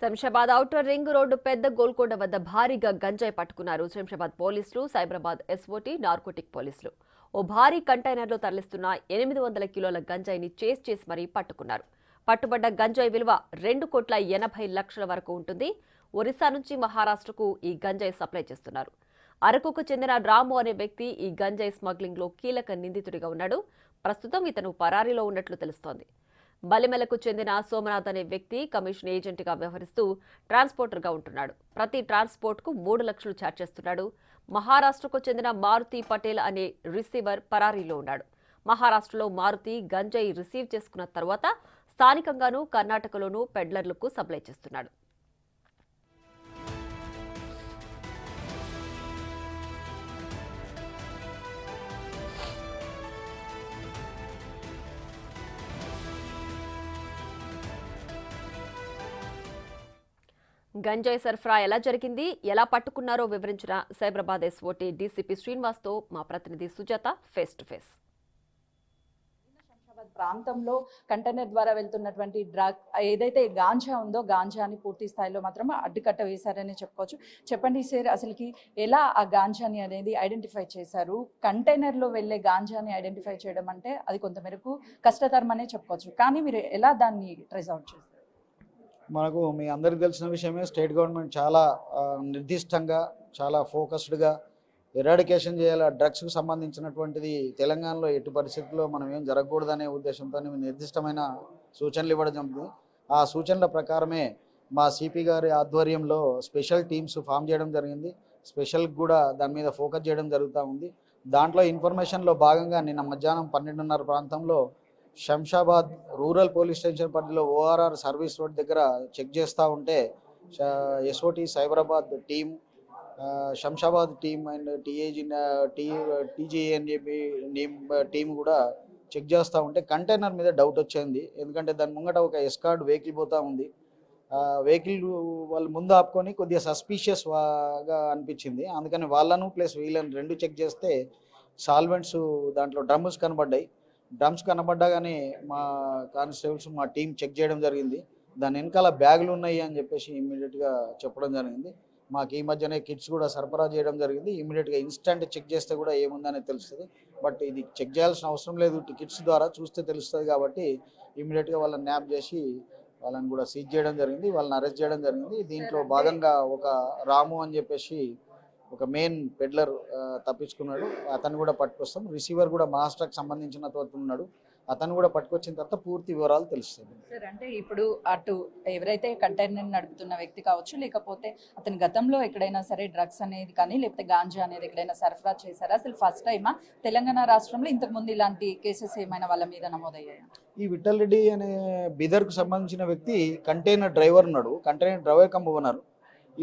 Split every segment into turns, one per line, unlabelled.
Shamshabad outer ring road పెద్ద గోల్కొండ వద్ద భారీగా గంజాయి పట్టుకున్నారు శంషాబాద్ పోలీసులు, సైబరాబాద్ ఎస్ఓటీ, నార్కోటిక్ పోలీసులు. ఓ భారీ కంటైనర్లో తరలిస్తున్న 800 కిలోల గంజాయిని చేసి మరీ పట్టుకున్నారు. పట్టుబడ్డ గంజాయి విలువ 2,80,00,000 వరకు ఉంటుంది. ఒరిస్సా నుంచి మహారాష్ట్రకు ఈ గంజాయి సప్లై చేస్తున్నారు. అరకుకు చెందిన రాము అనే వ్యక్తి ఈ గంజాయి స్మగ్లింగ్ లో కీలక నిందితుడిగా ఉన్నాడు. ప్రస్తుతం ఇతను పరారీలో ఉన్నట్లు తెలుస్తోంది. బలిమెలకు చెందిన సోమనాథ్ అనే వ్యక్తి కమిషన్ ఏజెంట్గా వ్యవహరిస్తూ ట్రాన్స్పోర్టర్గా ఉంటున్నాడు. ప్రతి ట్రాన్స్పోర్ట్కు 3 లక్షలు ఛార్జ్ చేస్తున్నాడు. మహారాష్ట్రకు చెందిన మారుతి పటేల్ అనే రిసీవర్ పరారీలో ఉన్నాడు. మహారాష్ట్రలో మారుతి గంజాయి రిసీవ్ చేసుకున్న తర్వాత స్థానికంగానూ కర్ణాటకలోనూ పెడ్లర్లకు సప్లై చేస్తున్నాడు. గంజాయి సరఫరా ఎలా జరిగింది, ఎలా పట్టుకున్నారో వివరించిన సైబరాబాద్ ఎస్ఓటీ డీసీపీ శ్రీనివాస్తో మా ప్రతినిధి Sujatha face to face.
Shamshabad ప్రాంతంలో కంటైనర్ ద్వారా వెళ్తున్నటువంటి డ్రగ్ ఏదైతే గాంజా ఉందో గాంజాని పూర్తి స్థాయిలో మాత్రం అడ్డుకట్ట వేశారని చెప్పుకోవచ్చు. చెప్పండి సార్, అసలుకి ఎలా ఆ గాంజాని అనేది ఐడెంటిఫై చేశారు? కంటైనర్లో వెళ్ళే గాంజాని ఐడెంటిఫై చేయడం అంటే అది కొంతమేరకు కష్టతరం అనే చెప్పుకోవచ్చు, కానీ మీరు ఎలా దాన్ని ట్రేస్ అవుట్ చేస్తారు?
మనకు మీ అందరికీ తెలిసిన విషయమే, స్టేట్ గవర్నమెంట్ చాలా నిర్దిష్టంగా, చాలా ఫోకస్డ్గా ఎరాడికేషన్ చేయాలి. డ్రగ్స్కి సంబంధించినటువంటిది తెలంగాణలో ఎట్టి పరిస్థితుల్లో మనం ఏం జరగకూడదనే ఉద్దేశంతో నిర్దిష్టమైన సూచనలు ఇవ్వడం జరిగింది. ఆ సూచనల ప్రకారమే మా సిపి గారి ఆధ్వర్యంలో స్పెషల్ టీమ్స్ ఫామ్ చేయడం జరిగింది. స్పెషల్ కూడా దాని మీద ఫోకస్ చేయడం జరుగుతూ ఉంది. దాంట్లో ఇన్ఫర్మేషన్లో భాగంగా నిన్న మధ్యాహ్నం 12:30 ప్రాంతంలో శంషాబాద్ రూరల్ పోలీస్ స్టేషన్ పరిధిలో ఓఆర్ఆర్ సర్వీస్ రోడ్ దగ్గర చెక్ చేస్తూ ఉంటే SOT Cyberabad team, Shamshabad team and TGNJB team కూడా చెక్ చేస్తూ ఉంటే కంటైనర్ మీద డౌట్ వచ్చింది. ఎందుకంటే దాని ముంగట ఒక ఎస్కార్డ్ వెహికల్ పోతూ ఉంది. వెహికల్ వాళ్ళు ముందు ఆపుకొని కొద్దిగా సస్పీషియస్గా అనిపించింది. అందుకని వాళ్ళను ప్లస్ వీళ్ళని రెండు చెక్ చేస్తే సాల్వెంట్స్ దాంట్లో డ్రమ్స్ కనబడ్డాయి. డ్రమ్స్ కనబడ్డాగానే మా కానిస్టేబుల్స్ మా టీం చెక్ చేయడం జరిగింది. దాని వెనకాల బ్యాగులు ఉన్నాయి అని చెప్పేసి ఇమ్మీడియట్గా చెప్పడం జరిగింది. మాకు ఈ మధ్యనే కిట్స్ కూడా సరఫరా చేయడం జరిగింది. ఇమ్మీడియట్గా ఇన్స్టెంట్ చెక్ చేస్తే కూడా ఏముందనేది తెలుస్తుంది. బట్ ఇది చెక్ చేయాల్సిన అవసరం లేదు, కిట్స్ ద్వారా చూస్తే తెలుస్తుంది. కాబట్టి ఇమ్మీడియట్గా వాళ్ళని న్యాప్ చేసి వాళ్ళని కూడా సీజ్ చేయడం జరిగింది, వాళ్ళని అరెస్ట్ చేయడం జరిగింది. దీంట్లో భాగంగా ఒక రాము అని చెప్పేసి ఒక మెయిన్ పెడ్లర్ తప్పించుకున్నాడు, అతను కూడా పట్టుకొస్తాం. రిసీవర్ కూడా మహారాష్ట్రకు సంబంధించిన ఉన్నాడు, అతను కూడా పట్టుకొచ్చిన తర్వాత పూర్తి వివరాలు తెలుస్తుంది.
సార్, అంటే ఇప్పుడు అటు ఎవరైతే కంటైనర్ నడుపుతున్న వ్యక్తి కావచ్చు, లేకపోతే అతని గతంలో ఎక్కడైనా సరే డ్రగ్స్ అనేది కానీ లేకపోతే గాంజా అనేది ఎక్కడైనా సరఫరా చేశారా? అసలు ఫస్ట్ టైమా తెలంగాణ రాష్ట్రంలో ఇంతకుముందు ఇలాంటి కేసెస్ ఏమైనా వాళ్ళ మీద నమోదయ్యాయా?
ఈ విఠల్ రెడ్డి అనే బీదర్కు సంబంధించిన వ్యక్తి కంటైనర్ డ్రైవర్ ఉన్నాడు, కంటైనర్ డ్రైవర్ కమ్ ఓనర్.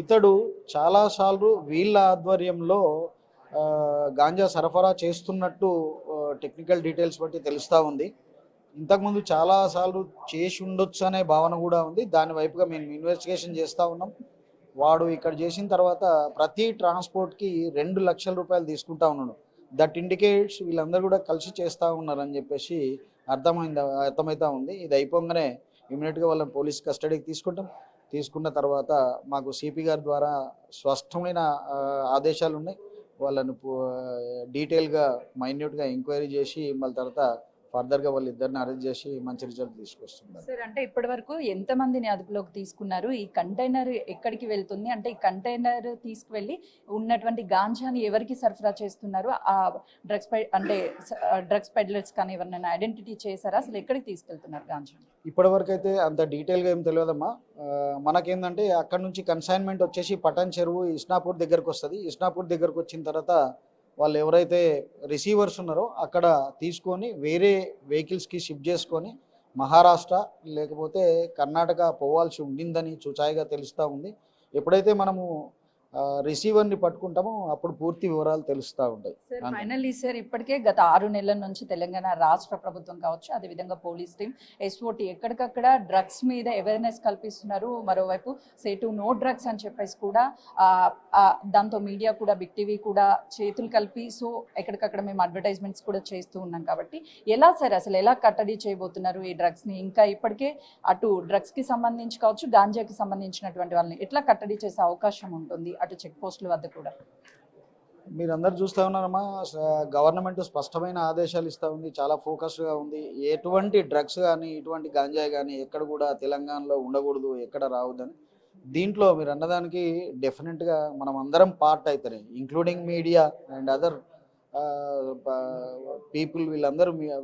ఇతడు చాలాసార్లు వీళ్ళ ఆధ్వర్యంలో గాంజా సరఫరా చేస్తున్నట్టు టెక్నికల్ డీటెయిల్స్ బట్టి తెలుస్తూ ఉంది. ఇంతకుముందు చాలాసార్లు చేసి ఉండొచ్చు అనే భావన కూడా ఉంది. దాని వైపుగా మేము ఇన్వెస్టిగేషన్ చేస్తూ ఉన్నాం. వాడు ఇక్కడ చేసిన తర్వాత ప్రతి ట్రాన్స్పోర్ట్కి 2 లక్షల రూపాయలు తీసుకుంటా ఉన్నాడు. దట్ ఇండికేట్స్ వీళ్ళందరూ కూడా కలిసి చేస్తూ ఉన్నారని చెప్పేసి అర్థమవుతూ ఉంది. ఇది అయిపోగానే ఇమీడియట్గా వాళ్ళని పోలీస్ కస్టడీకి తీసుకున్న తర్వాత మాకు సిపి గారి ద్వారా స్పష్టమైన ఆదేశాలు ఉన్నాయి. వాళ్ళను డీటెయిల్గా మైన్యూట్గా ఎంక్వైరీ చేసి మళ్ళీ తర్వాత ఫర్దర్గా వాళ్ళిద్దరిని అరెస్ట్ చేసి మంచి రిజల్ట్ తీసుకొస్తున్నారు.
సార్, అంటే ఇప్పటి వరకు ఎంతమందిని అదుపులోకి తీసుకున్నారు? ఈ కంటైనర్ ఎక్కడికి వెళ్తుంది? అంటే ఈ కంటైనర్ తీసుకువెళ్ళి ఉన్నటువంటి గాంజాని ఎవరికి సరఫరా చేస్తున్నారు? ఆ డ్రగ్స్ పెడ్లర్స్ కానీ ఎవరినైనా ఐడెంటిటీ చేశారా? అసలు ఎక్కడికి తీసుకెళ్తున్నారు గాంజా?
ఇప్పటి వరకు అయితే అంత డీటెయిల్గా ఏం తెలియదమ్మా. మనకేంటంటే అక్కడ నుంచి కన్సైన్మెంట్ వచ్చేసి పటాన్ చెరువు ఇస్నాపూర్ దగ్గరకు వస్తుంది. ఇస్నాపూర్ దగ్గరకు వచ్చిన తర్వాత వాళ్ళు ఎవరైతే రిసీవర్స్ ఉన్నారో అక్కడ తీసుకొని వేరే వెహికల్స్కి షిఫ్ట్ చేసుకొని మహారాష్ట్ర లేకపోతే కర్ణాటక పోవాల్సి ఉండిందని చూచాయిగా తెలుస్తూ ఉంది. ఎప్పుడైతే మనము రిసీవర్ని పట్టుకుంటామో అప్పుడు పూర్తి వివరాలు తెలుస్తూ ఉంటాయి.
సార్ ఫైనల్లీ సార్ ఇప్పటికే గత 6 నెలల నుంచి తెలంగాణ రాష్ట్ర ప్రభుత్వం కావచ్చు, అదేవిధంగా పోలీస్ టీం, ఎస్ఓటీ ఎక్కడికక్కడ డ్రగ్స్ మీద అవేర్నెస్ కల్పిస్తున్నారు. మరోవైపు సేటు నో డ్రగ్స్ అని చెప్పేసి కూడా దాంతో మీడియా కూడా, బిగ్ టీవీ కూడా చేతులు కలిపి సో ఎక్కడికక్కడ మేము అడ్వర్టైజ్మెంట్స్ కూడా చేస్తూ ఉన్నాం. కాబట్టి ఎలా సార్ అసలు ఎలా కట్టడి చేయబోతున్నారు ఈ డ్రగ్స్ని? ఇంకా ఇప్పటికే అటు డ్రగ్స్కి సంబంధించి కావచ్చు, గాంజాకి సంబంధించినటువంటి వాళ్ళని ఎట్లా కట్టడి చేసే అవకాశం ఉంటుంది అటు చెక్ పోస్టుల వద్ద కూడా?
మీరందరూ చూస్తూ ఉన్నారమ్మా, గవర్నమెంట్ స్పష్టమైన ఆదేశాలు ఇస్తూ ఉంది, చాలా ఫోకస్డ్గా ఉంది. ఎటువంటి డ్రగ్స్ కానీ ఇటువంటి గాంజాయి కానీ ఎక్కడ కూడా తెలంగాణలో ఉండకూడదు, ఎక్కడ రావద్దని. దీంట్లో మీరు అన్నదానికి డెఫినెట్గా మనం అందరం పార్ట్ అవుతారు, including media and other people.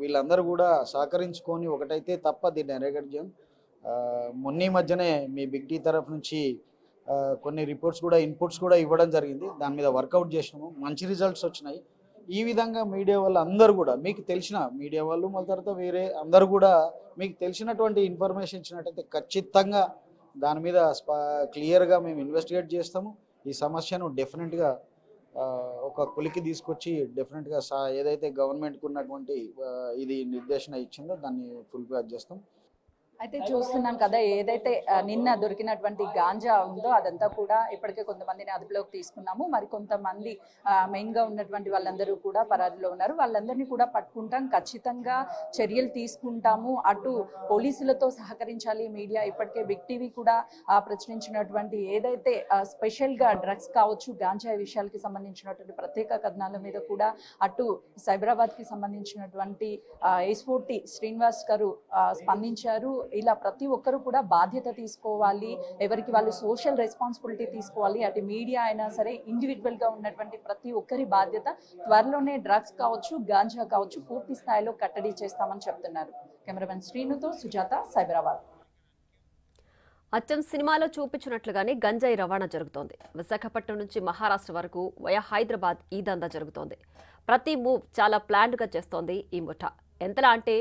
వీళ్ళందరూ కూడా సహకరించుకొని ఒకటైతే తప్ప దీన్ని అరెగడ్జం. మొన్న మధ్యనే మీ బిగ్ టీ తరఫు నుంచి కొన్ని రిపోర్ట్స్ కూడా, ఇన్పుట్స్ కూడా ఇవ్వడం జరిగింది. దాని మీద వర్కౌట్ చేసినాము, మంచి రిజల్ట్స్ వచ్చినాయి. ఈ విధంగా మీడియా వాళ్ళు అందరూ కూడా, మీకు తెలిసిన మీడియా వాళ్ళు మళ్ళీ తర్వాత వేరే అందరూ కూడా మీకు తెలిసినటువంటి ఇన్ఫర్మేషన్ ఇచ్చినట్టయితే ఖచ్చితంగా దాని మీద క్లియర్గా మేము ఇన్వెస్టిగేట్ చేస్తాము. ఈ సమస్యను డెఫినెట్గా ఒక కొలికి తీసుకొచ్చి డెఫినెట్గా ఏదైతే గవర్నమెంట్కి ఉన్నటువంటి ఇది నిర్దేశన ఇచ్చిందో దాన్ని ఫుల్ఫిల్ చేస్తాం.
అయితే చూస్తున్నాం కదా, ఏదైతే నిన్న దొరికినటువంటి గాంజా ఉందో అదంతా కూడా ఇప్పటికే కొంతమందిని అదుపులోకి తీసుకున్నాము. మరి కొంతమంది మెయిన్గా ఉన్నటువంటి వాళ్ళందరూ కూడా పరారీలో ఉన్నారు. వాళ్ళందరినీ కూడా పట్టుకుంటాం, ఖచ్చితంగా చర్యలు తీసుకుంటాము. అటు పోలీసులతో సహకరించాలి మీడియా. ఇప్పటికే బిగ్ టీవీ కూడా ప్రచురించినటువంటి ఏదైతే స్పెషల్గా డ్రగ్స్ కావచ్చు, గాంజా విషయాలకి సంబంధించినటువంటి ప్రత్యేక కథనాల మీద కూడా అటు సైబరాబాద్కి సంబంధించినటువంటి ఎస్ఓటీ శ్రీనివాస్ గారు స్పందించారు. ఇలా ప్రతి ఒక్కరు కూడా బాధ్యత తీసుకోవాలి, ఎవరికి వాళ్ళు సోషల్ రెస్పాన్సిబిలిటీ తీసుకోవాలి. అటు మీడియా అయినా సరే, ఇండివిజువల్గా ఉన్నటువంటి ప్రతి ఒక్కరి బాధ్యత. త్వరలోనే డ్రగ్స్ కావచ్చు, గాంజా కావచ్చు పూర్తి స్థాయిలో కట్టడి చేస్తామని చెప్తున్నారు. కెమెరామెన్ శ్రీనుతో సుజాత, సైబరాబాద్.
అచ్చం సినిమాలో చూపించినట్లుగానే గంజాయి రవాణా జరుగుతోంది. విశాఖపట్నం నుంచి మహారాష్ట్ర వరకు వయా హైదరాబాద్ ఈ దందా జరుగుతోంది. ప్రతి మూవ్ చాలా ప్లాన్డ్గా చేస్తోంది ఈ ముఠా. ఎంతలా అంటే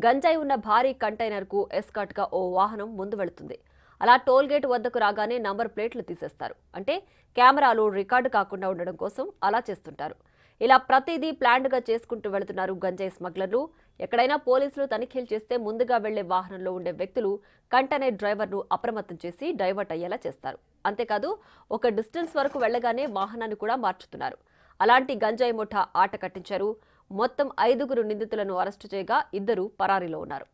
గంజాయి ఉన్న భారీ కంటైనర్కు ఎస్కాట్గా ఓ వాహనం ముందు వెళుతుంది. అలా టోల్గేట్ వద్దకు రాగానే నంబర్ ప్లేట్లు తీసేస్తారు. అంటే కెమెరాలు రికార్డు కాకుండా ఉండడం కోసం అలా చేస్తుంటారు. ఇలా ప్రతిదీ ప్లాన్డ్గా చేసుకుంటూ వెళుతున్నారు గంజాయి స్మగ్లర్లు. ఎక్కడైనా పోలీసులు తనిఖీలు చేస్తే ముందుగా వెళ్లే వాహనంలో ఉండే వ్యక్తులు కంటైనర్ డ్రైవర్ను అప్రమత్తం చేసి డైవర్ట్ అయ్యేలా చేస్తారు. అంతేకాదు ఒక డిస్టెన్స్ వరకు వెళ్లగానే వాహనాన్ని కూడా మార్చుతున్నారు. అలాంటి గంజాయి ముఠా ఆట కట్టించారు. మొత్తం 5 నిందితులను అరెస్టు చేయగా 2 పరారీలో ఉన్నారు.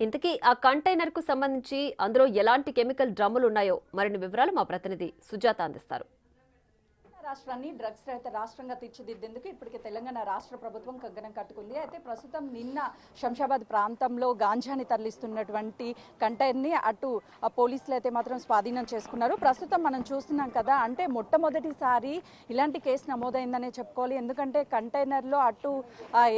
ఇంతకీ ఆ కంటైనర్కు సంబంధించి అందులో ఎలాంటి కెమికల్ డ్రమ్ములు ఉన్నాయో మరిన్ని వివరాలు మా ప్రతినిధి సుజాత అందిస్తారు.
రాష్ట్రాన్ని డ్రగ్స్ రహిత రాష్ట్రంగా తీర్చిదిద్దేందుకు ఇప్పటికే తెలంగాణ రాష్ట్ర ప్రభుత్వం కంకణం కట్టుకుంది. అయితే ప్రస్తుతం నిన్న శంషాబాద్ ప్రాంతంలో గాంజాని తరలిస్తున్నటువంటి కంటైనర్ని అటు పోలీసులు అయితే మాత్రం స్వాధీనం చేసుకున్నారు. ప్రస్తుతం మనం చూస్తున్నాం కదా, అంటే మొట్టమొదటిసారి ఇలాంటి కేసు నమోదైందనే చెప్పుకోవాలి. ఎందుకంటే కంటైనర్లో అటు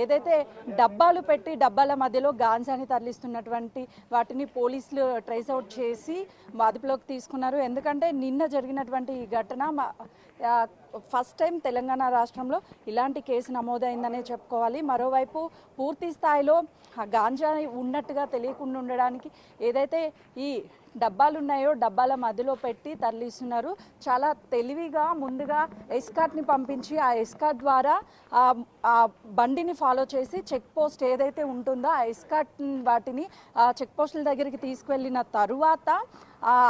ఏదైతే డబ్బాలు పెట్టి డబ్బాల మధ్యలో గాంజాని తరలిస్తున్నటువంటి వాటిని పోలీసులు ట్రేస్ అవుట్ చేసి అదుపులోకి తీసుకున్నారు. ఎందుకంటే నిన్న జరిగినటువంటి ఈ ఘటన ఫస్ట్ టైం తెలంగాణ రాష్ట్రంలో ఇలాంటి కేసు నమోదైందనే చెప్పుకోవాలి. మరోవైపు పూర్తి స్థాయిలో గాంజా ఉన్నట్టుగా తెలియకుండా ఉండడానికి ఏదైతే ఈ డబ్బాలు ఉన్నాయో డబ్బాల మధ్యలో పెట్టి తరలిస్తున్నారు. చాలా తెలివిగా ముందుగా ఎస్కార్ట్ని పంపించి ఆ ఎస్కార్ట్ ద్వారా ఆ బండిని ఫాలో చేసి చెక్ పోస్ట్ ఏదైతే ఉంటుందో ఆ ఎస్కార్ట్ వాటిని చెక్ పోస్టుల దగ్గరికి తీసుకువెళ్ళిన తరువాత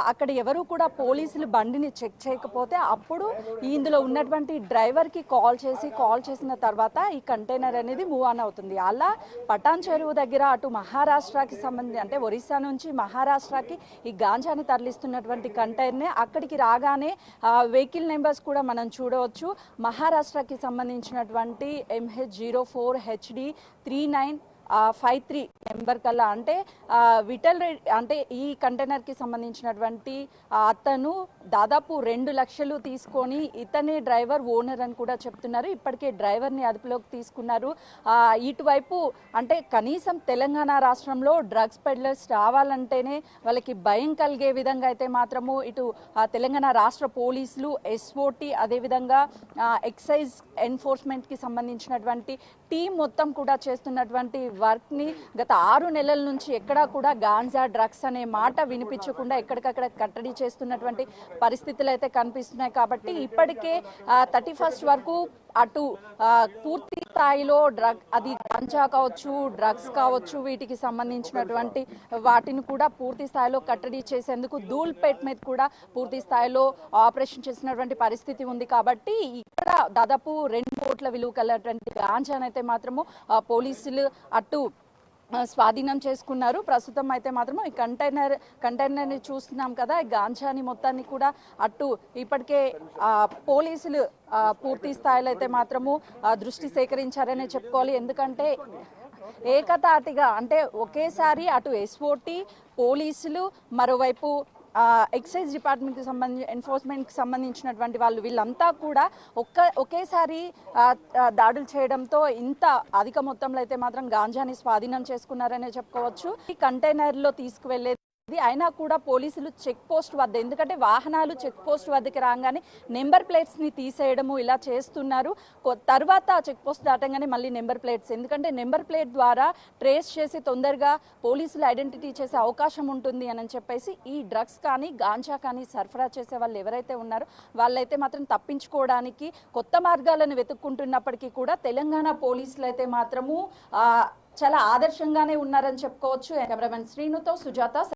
అక్కడ ఎవరు కూడా పోలీసులు బండిని చెక్ చేయకపోతే అప్పుడు ఇందులో ఉన్నటువంటి డ్రైవర్కి కాల్ చేసిన తర్వాత ఈ కంటైనర్ అనేది మూవ్ ఆన్ అవుతుంది. అలా పటాన్ చెరువు దగ్గర అటు మహారాష్ట్రకి సంబంధించి అంటే ఒరిస్సా నుంచి మహారాష్ట్రకి ఈ గాంజాని తరలిస్తున్నటువంటి కంటైనర్ని అక్కడికి రాగానే వెహికల్ నెంబర్స్ కూడా మనం చూడవచ్చు. మహారాష్ట్రకి సంబంధించినటువంటి MH04HD 39 53 నెంబర్ కల్లా అంటే విఠల్ రెడ్డి అంటే ఈ కంటైనర్కి సంబంధించినటువంటి అతను దాదాపు 2 లక్షలు తీసుకొని ఇతనే డ్రైవర్ ఓనర్ అని కూడా చెప్తున్నారు. ఇప్పటికే డ్రైవర్ని అదుపులోకి తీసుకున్నారు. ఇటువైపు అంటే కనీసం తెలంగాణ రాష్ట్రంలో డ్రగ్స్ పెడ్లర్స్ రావాలంటేనే వాళ్ళకి భయం కలిగే విధంగా అయితే మాత్రము ఇటు తెలంగాణ రాష్ట్ర పోలీసులు ఎస్ఓటి అదేవిధంగా ఎక్సైజ్ ఎన్ఫోర్స్మెంట్కి సంబంధించినటువంటి టీం మొత్తం కూడా చేస్తున్నటువంటి వర్క్ని గత 6 నెలల నుంచి ఎక్కడా కూడా గాంజా డ్రగ్స్ అనే మాట వినిపించకుండా ఎక్కడికక్కడ కట్టడి చేస్తున్నటువంటి పరిస్థితులు అయితే కనిపిస్తున్నాయి. కాబట్టి ఇప్పటికే 31st వరకు అటు పూర్తి స్థాయిలో అది గంజా కావచ్చు, డ్రగ్స్ కావచ్చు, వీటికి సంబంధించినటువంటి వాటిని కూడా పూర్తి స్థాయిలో కట్టడి చేసేందుకు ధూల్పేట్ మీద కూడా పూర్తి స్థాయిలో ఆపరేషన్ చేసినటువంటి పరిస్థితి ఉంది. కాబట్టి ఇక్కడ దాదాపు 2 కోట్ల విలువ కలిగినటువంటి గాంజానైతే మాత్రము పోలీసులు అటు స్వాధీనం చేసుకున్నారు. ప్రస్తుతం అయితే మాత్రం ఈ కంటైనర్ని చూస్తున్నాం కదా, ఈ గాంజాని మొత్తాన్ని కూడా అటు ఇప్పటికే పోలీసులు పూర్తి స్థాయిలో అయితే మాత్రము దృష్టి సేకరించారనే చెప్పుకోవాలి. ఎందుకంటే ఏకతాటిగా అంటే ఒకేసారి అటు ఎస్ఓటి పోలీసులు మరోవైపు ఎక్సైజ్ డిపార్ట్మెంట్కి ఎన్ఫోర్స్మెంట్కి సంబంధించినటువంటి వాళ్ళు వీళ్ళంతా కూడా ఒకేసారి దాడులు చేయడంతో ఇంత అధిక మొత్తంలో అయితే మాత్రం గాంజాని స్వాధీనం చేసుకున్నారనే చెప్పుకోవచ్చు. ఈ కంటైనర్లో తీసుకువెళ్లే అయినా కూడా పోలీసులు చెక్ పోస్ట్ వద్ద, ఎందుకంటే వాహనాలు చెక్ పోస్ట్ వద్దకి రాగానే నెంబర్ ప్లేట్స్ని తీసేయడము ఇలా చేస్తున్నారు. తర్వాత చెక్ పోస్ట్ దాటంగానే మళ్ళీ నెంబర్ ప్లేట్స్, ఎందుకంటే నెంబర్ ప్లేట్ ద్వారా ట్రేస్ చేసి తొందరగా పోలీసులు ఐడెంటిటీ చేసే అవకాశం ఉంటుంది అని చెప్పేసి ఈ డ్రగ్స్ కానీ గాంజా కానీ సరఫరా చేసే వాళ్ళు ఎవరైతే ఉన్నారో వాళ్ళైతే మాత్రం తప్పించుకోవడానికి కొత్త మార్గాలను వెతుక్కుంటున్నప్పటికీ కూడా తెలంగాణ పోలీసులు అయితే మాత్రము చాలా ఆదర్శంగానే ఉన్నారని చెప్పుకోవచ్చు. కెమెరామెన్ శ్రీనుతో సుజాత.